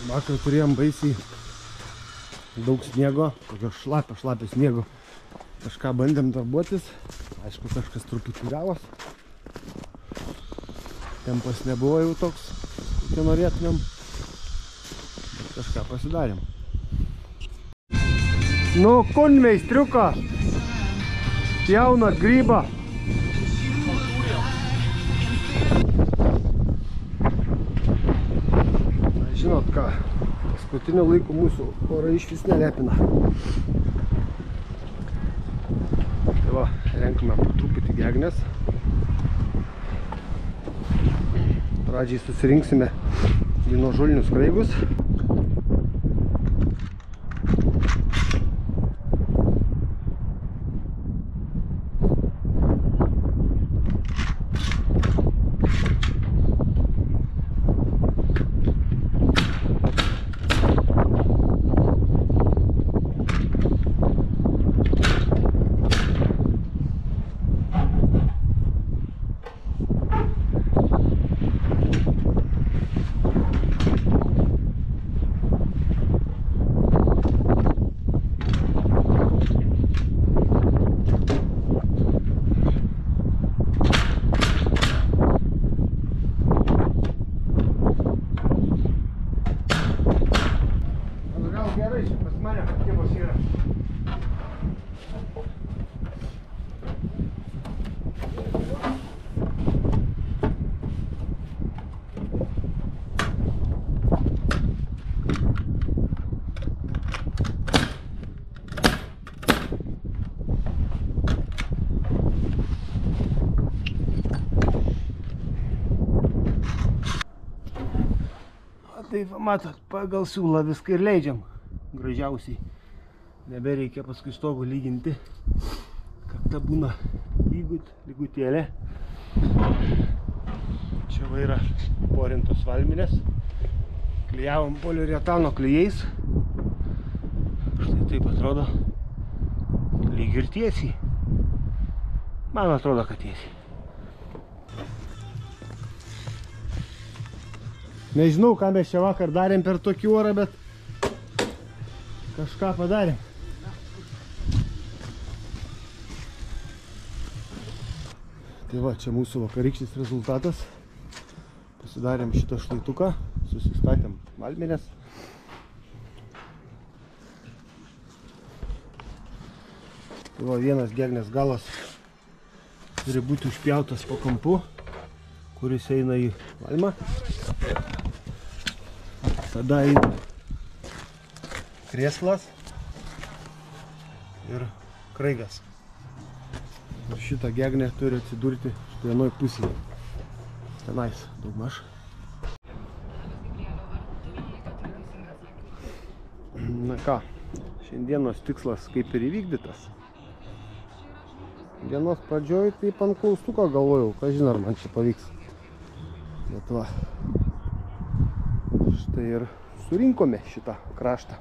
Vakar turėjom baisiai daug sniego, tokio šlapio sniego. Kažką bandėm darbuotis, aišku, kažkas truputį gavos. Tempas nebuvo jau toks, kokį norėtumėm. Kažką pasidarėm. Nu, kunmeistriuką, jaunat grybą. Žinot ką, paskutiniu laiku mūsų orai išvis nelepina. Tai va, renkame po truputį gegnės. Pradžiai susirinksime vynožolinius kraigus. Taip, matot, pagal siūlą viską ir leidžiam gražiausiai. Nebereikia paskui stogų lyginti. Kakta būna lygutėlė. Čia va yra porintos valminės. Klijavom poliuretano klijais. Štai taip atrodo. Lyg ir tiesiai. Man atrodo, kad tiesiai. Nežinau, ką mes čia vakar darėm per tokį orą, bet kažką padarėm. Tai va, čia mūsų vakarykštis rezultatas. Pasidarėm šitą šlaituką, susistatėm valminės. Tai va, vienas gegnės galas turi būti užpjautas po kampu, kuris eina į valmą. Tada eina krėslas ir kraigas. Ir šitą gegnę turi atsidurti štai vienoj pusėje. Tenais daugmaž. Na ką, šiandienos tikslas kaip ir įvykdytas. Dienos pradžioj taip ant klaustuko galvojau, kažin ar man čia pavyks. Bet va. Štai ir surinkome šitą kraštą.